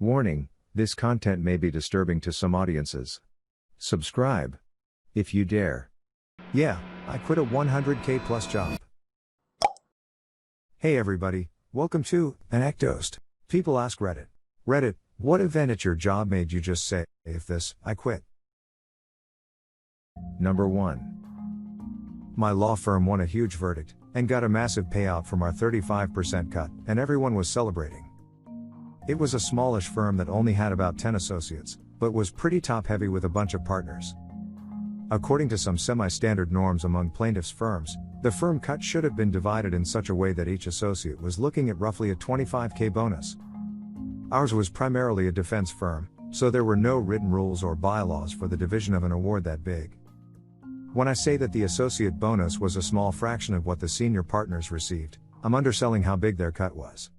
Warning, this content may be disturbing to some audiences. Subscribe. If you dare. Yeah, I quit a 100k plus job. Hey everybody, welcome to ANECDOSED. People ask Reddit. Reddit, what event at your job made you just say, if this, I quit? Number 1. My law firm won a huge verdict, and got a massive payout from our 35% cut, and everyone was celebrating. It was a smallish firm that only had about 10 associates, but was pretty top-heavy with a bunch of partners. According to some semi-standard norms among plaintiffs' firms, the firm cut should have been divided in such a way that each associate was looking at roughly a 25k bonus. Ours was primarily a defense firm, so there were no written rules or bylaws for the division of an award that big. When I say that the associate bonus was a small fraction of what the senior partners received, I'm underselling how big their cut was.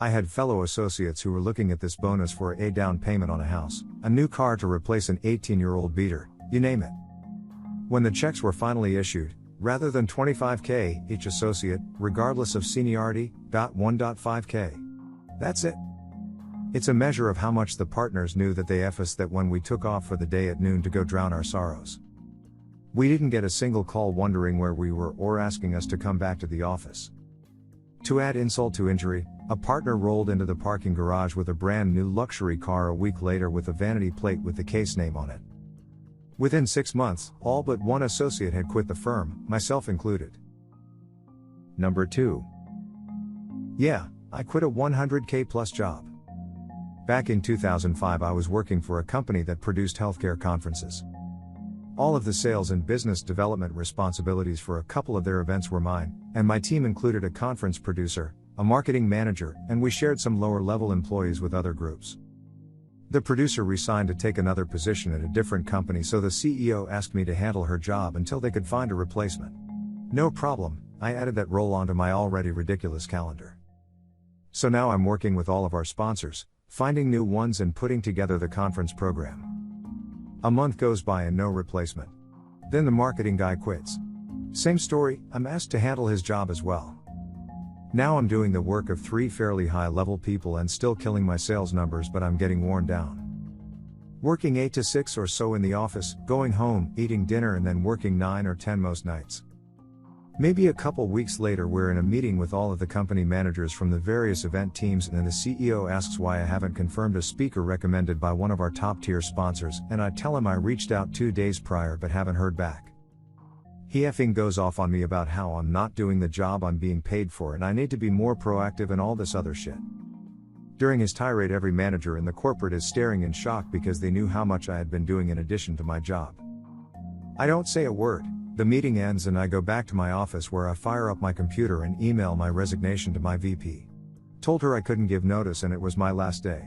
I had fellow associates who were looking at this bonus for a down payment on a house, a new car to replace an 18-year-old beater, you name it. When the checks were finally issued, rather than 25k, each associate, regardless of seniority, got 1.5k. That's it. It's a measure of how much the partners knew that they F us that when we took off for the day at noon to go drown our sorrows. We didn't get a single call wondering where we were or asking us to come back to the office. To add insult to injury, a partner rolled into the parking garage with a brand new luxury car a week later with a vanity plate with the case name on it. Within 6 months, all but one associate had quit the firm, myself included. Number 2. Yeah, I quit a 100k plus job. Back in 2005 I was working for a company that produced healthcare conferences. All of the sales and business development responsibilities for a couple of their events were mine, and my team included a conference producer, a marketing manager, and we shared some lower-level employees with other groups. The producer resigned to take another position at a different company, so the CEO asked me to handle her job until they could find a replacement. No problem, I added that role onto my already ridiculous calendar. So now I'm working with all of our sponsors, finding new ones and putting together the conference program. A month goes by and no replacement. Then the marketing guy quits. Same story, I'm asked to handle his job as well. Now I'm doing the work of 3 fairly high-level people and still killing my sales numbers, but I'm getting worn down. Working 8 to 6 or so in the office, going home, eating dinner and then working 9 or 10 most nights. Maybe a couple weeks later we're in a meeting with all of the company managers from the various event teams and the CEO asks why I haven't confirmed a speaker recommended by one of our top-tier sponsors, and I tell him I reached out 2 days prior but haven't heard back. He effing goes off on me about how I'm not doing the job I'm being paid for and I need to be more proactive and all this other shit. During his tirade, every manager in the corporate is staring in shock because they knew how much I had been doing in addition to my job. I don't say a word, the meeting ends and I go back to my office where I fire up my computer and email my resignation to my VP. Told her I couldn't give notice and it was my last day.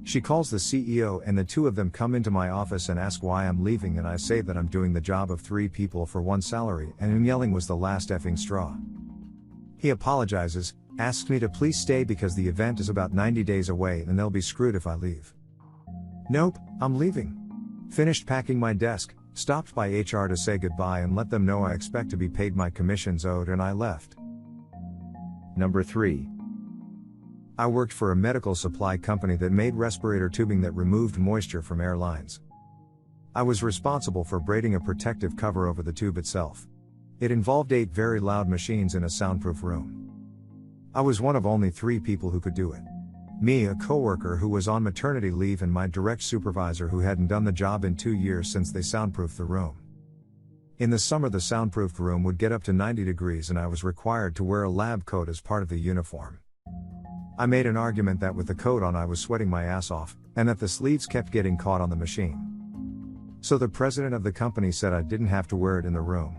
She calls the CEO and the two of them come into my office and ask why I'm leaving, and I say that I'm doing the job of 3 people for 1 salary and him yelling was the last effing straw. He apologizes, asks me to please stay because the event is about 90 days away and they'll be screwed if I leave. Nope, I'm leaving. Finished packing my desk, stopped by HR to say goodbye and let them know I expect to be paid my commissions owed, and I left. Number 3. I worked for a medical supply company that made respirator tubing that removed moisture from airlines. I was responsible for braiding a protective cover over the tube itself. It involved 8 very loud machines in a soundproof room. I was one of only 3 people who could do it. Me, a coworker who was on maternity leave, and my direct supervisor who hadn't done the job in 2 years since they soundproofed the room. In the summer the soundproofed room would get up to 90 degrees and I was required to wear a lab coat as part of the uniform. I made an argument that with the coat on I was sweating my ass off, and that the sleeves kept getting caught on the machine. So the president of the company said I didn't have to wear it in the room.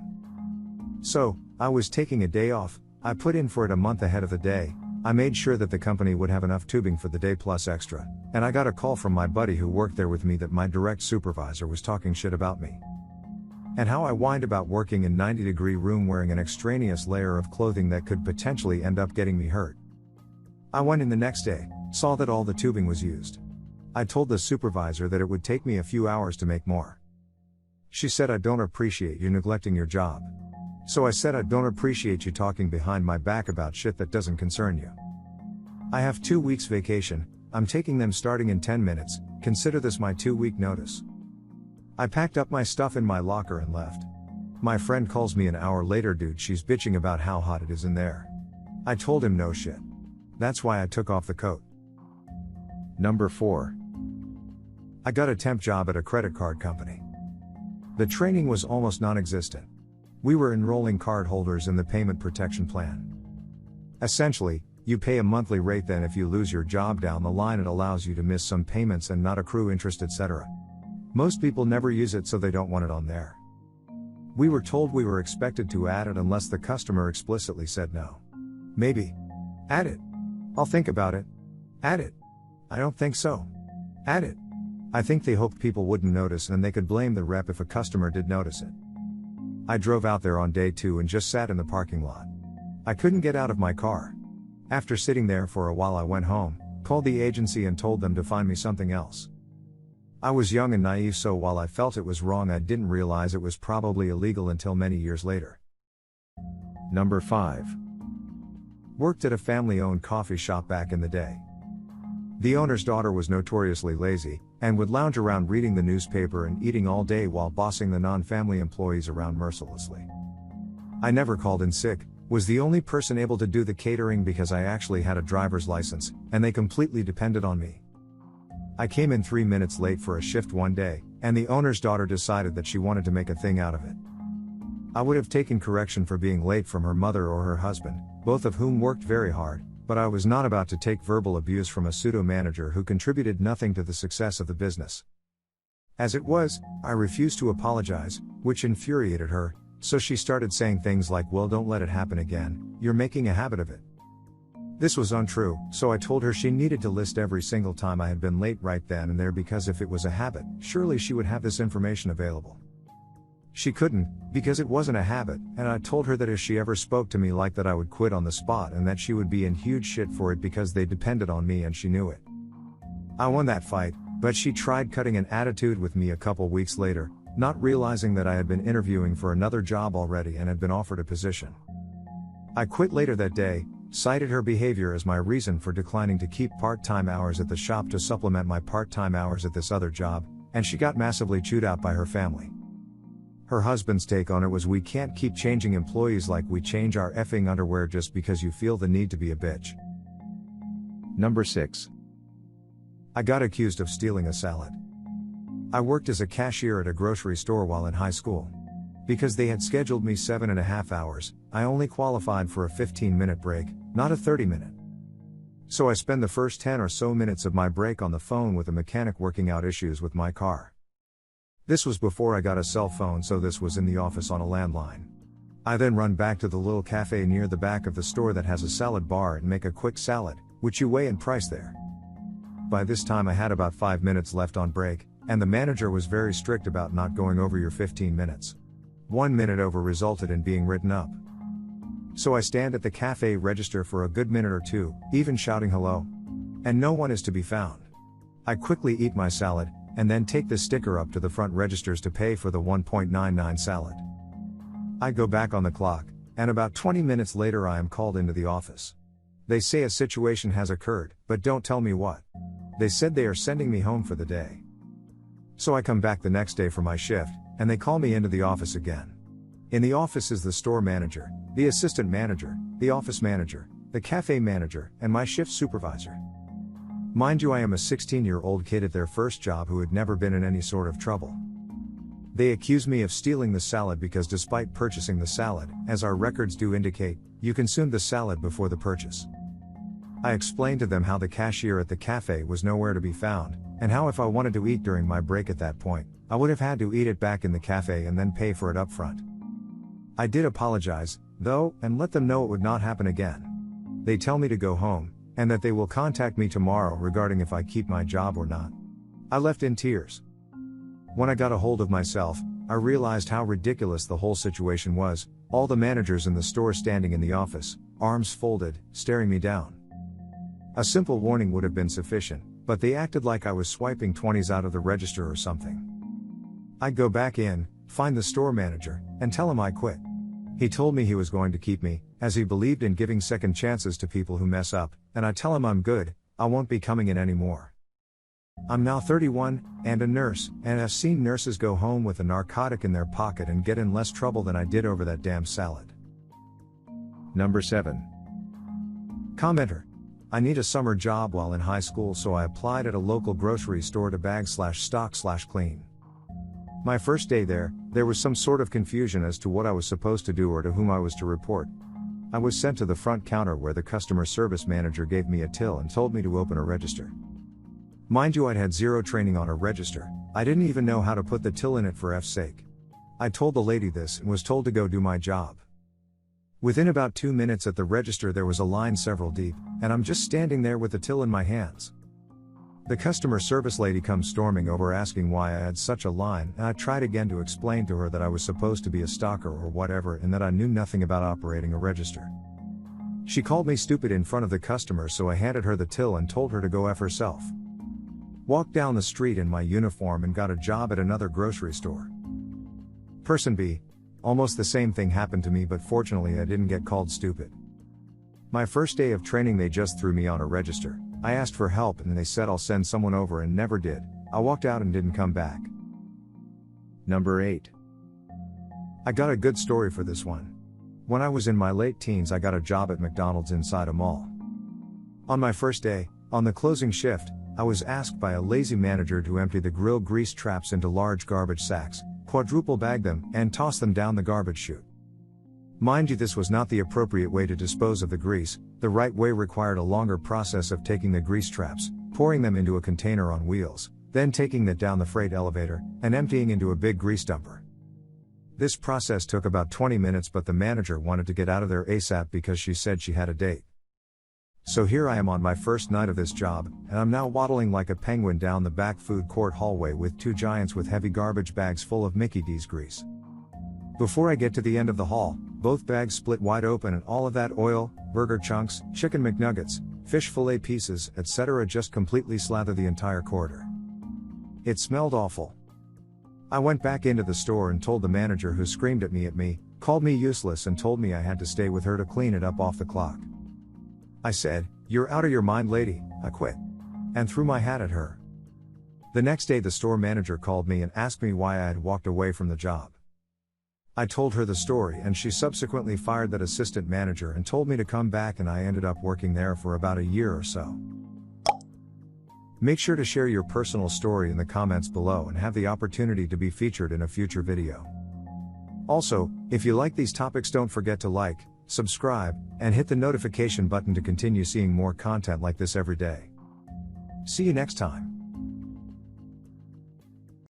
So, I was taking a day off, I put in for it a month ahead of the day, I made sure that the company would have enough tubing for the day plus extra, and I got a call from my buddy who worked there with me that my direct supervisor was talking shit about me. And how I whined about working in 90-degree room wearing an extraneous layer of clothing that could potentially end up getting me hurt. I went in the next day, saw that all the tubing was used. I told the supervisor that it would take me a few hours to make more. She said, I don't appreciate you neglecting your job. So I said, I don't appreciate you talking behind my back about shit that doesn't concern you. I have 2 weeks vacation, I'm taking them starting in 10 minutes, consider this my 2-week notice. I packed up my stuff in my locker and left. My friend calls me an hour later, dude, she's bitching about how hot it is in there. I told him no shit. That's why I took off the coat. Number 4. I got a temp job at a credit card company. The training was almost non-existent. We were enrolling cardholders in the payment protection plan. Essentially, you pay a monthly rate, then if you lose your job down the line it allows you to miss some payments and not accrue interest, etc. Most people never use it, so they don't want it on there. We were told we were expected to add it unless the customer explicitly said no. Maybe. Add it. I'll think about it. Add it. I don't think so. Add it. I think they hoped people wouldn't notice and they could blame the rep if a customer did notice it. I drove out there on day 2 and just sat in the parking lot. I couldn't get out of my car. After sitting there for a while I went home, called the agency and told them to find me something else. I was young and naive, so while I felt it was wrong I didn't realize it was probably illegal until many years later. Number 5. Worked at a family-owned coffee shop back in the day. The owner's daughter was notoriously lazy, and would lounge around reading the newspaper and eating all day while bossing the non-family employees around mercilessly. I never called in sick, was the only person able to do the catering because I actually had a driver's license, and they completely depended on me. I came in 3 minutes late for a shift one day, and the owner's daughter decided that she wanted to make a thing out of it. I would have taken correction for being late from her mother or her husband, both of whom worked very hard, but I was not about to take verbal abuse from a pseudo-manager who contributed nothing to the success of the business. As it was, I refused to apologize, which infuriated her, so she started saying things like, "Well, don't let it happen again, you're making a habit of it." This was untrue, so I told her she needed to list every single time I had been late right then and there, because if it was a habit, surely she would have this information available. She couldn't, because it wasn't a habit, and I told her that if she ever spoke to me like that I would quit on the spot and that she would be in huge shit for it because they depended on me and she knew it. I won that fight, but she tried cutting an attitude with me a couple weeks later, not realizing that I had been interviewing for another job already and had been offered a position. I quit later that day, cited her behavior as my reason for declining to keep part-time hours at the shop to supplement my part-time hours at this other job, and she got massively chewed out by her family. Her husband's take on it was, "We can't keep changing employees like we change our effing underwear just because you feel the need to be a bitch." Number 6. I got accused of stealing a salad. I worked as a cashier at a grocery store while in high school. Because they had scheduled me 7.5 hours, I only qualified for a 15-minute break, not a 30-minute. So I spend the first 10 or so minutes of my break on the phone with a mechanic working out issues with my car. This was before I got a cell phone, so this was in the office on a landline. I then run back to the little cafe near the back of the store that has a salad bar and make a quick salad, which you weigh and price there. By this time I had about 5 minutes left on break, and the manager was very strict about not going over your 15 minutes. 1 minute over resulted in being written up. So I stand at the cafe register for a good minute or two, even shouting hello. And no one is to be found. I quickly eat my salad, and then take the sticker up to the front registers to pay for the 1.99 salad. I go back on the clock, and about 20 minutes later I am called into the office. They say a situation has occurred, but don't tell me what. They said they are sending me home for the day. So I come back the next day for my shift, and they call me into the office again. In the office is the store manager, the assistant manager, the office manager, the cafe manager, and my shift supervisor. Mind you, I am a 16-year-old kid at their first job who had never been in any sort of trouble. They accuse me of stealing the salad because despite purchasing the salad, as our records do indicate, you consumed the salad before the purchase. I explained to them how the cashier at the cafe was nowhere to be found, and how if I wanted to eat during my break at that point, I would have had to eat it back in the cafe and then pay for it up front. I did apologize, though, and let them know it would not happen again. They tell me to go home, and that they will contact me tomorrow regarding if I keep my job or not. I left in tears. When I got a hold of myself, I realized how ridiculous the whole situation was, all the managers in the store standing in the office, arms folded, staring me down. A simple warning would have been sufficient, but they acted like I was swiping 20s out of the register or something. I go back in, find the store manager, and tell him I quit. He told me he was going to keep me, as he believed in giving second chances to people who mess up, and I tell him I'm good, I won't be coming in anymore. I'm now 31, and a nurse, and I've seen nurses go home with a narcotic in their pocket and get in less trouble than I did over that damn salad. Number 7. Commenter. I need a summer job while in high school, so I applied at a local grocery store to bag/stock/clean. My first day there was some sort of confusion as to what I was supposed to do or to whom I was to report. I was sent to the front counter where the customer service manager gave me a till and told me to open a register. Mind you, I'd had zero training on a register. I didn't even know how to put the till in it for F's sake. I told the lady this and was told to go do my job. Within about 2 minutes at the register there was a line several deep, and I'm just standing there with the till in my hands. The customer service lady comes storming over asking why I had such a line, and I tried again to explain to her that I was supposed to be a stocker or whatever and that I knew nothing about operating a register. She called me stupid in front of the customer, so I handed her the till and told her to go F herself. Walked down the street in my uniform and got a job at another grocery store. Person B. Almost the same thing happened to me, but fortunately I didn't get called stupid. My first day of training they just threw me on a register. I asked for help and they said I'll send someone over and never did. I walked out and didn't come back. Number 8. I got a good story for this one. When I was in my late teens I got a job at McDonald's inside a mall. On my first day, on the closing shift, I was asked by a lazy manager to empty the grill grease traps into large garbage sacks, quadruple bag them, and toss them down the garbage chute. Mind you, this was not the appropriate way to dispose of the grease. The right way required a longer process of taking the grease traps, pouring them into a container on wheels, then taking that down the freight elevator, and emptying into a big grease dumper. This process took about 20 minutes, but the manager wanted to get out of there ASAP because she said she had a date. So here I am on my first night of this job, and I'm now waddling like a penguin down the back food court hallway with two giants with heavy garbage bags full of Mickey D's grease. Before I get to the end of the hall, both bags split wide open and all of that oil, burger chunks, chicken McNuggets, fish fillet pieces, etc. just completely slather the entire corridor. It smelled awful. I went back into the store and told the manager, who screamed at me, called me useless and told me I had to stay with her to clean it up off the clock. I said, "You're out of your mind, lady," I quit, and threw my hat at her. The next day the store manager called me and asked me why I had walked away from the job. I told her the story and she subsequently fired that assistant manager and told me to come back, and I ended up working there for about a year or so. Make sure to share your personal story in the comments below and have the opportunity to be featured in a future video. Also, if you like these topics, don't forget to like, subscribe, and hit the notification button to continue seeing more content like this every day. See you next time.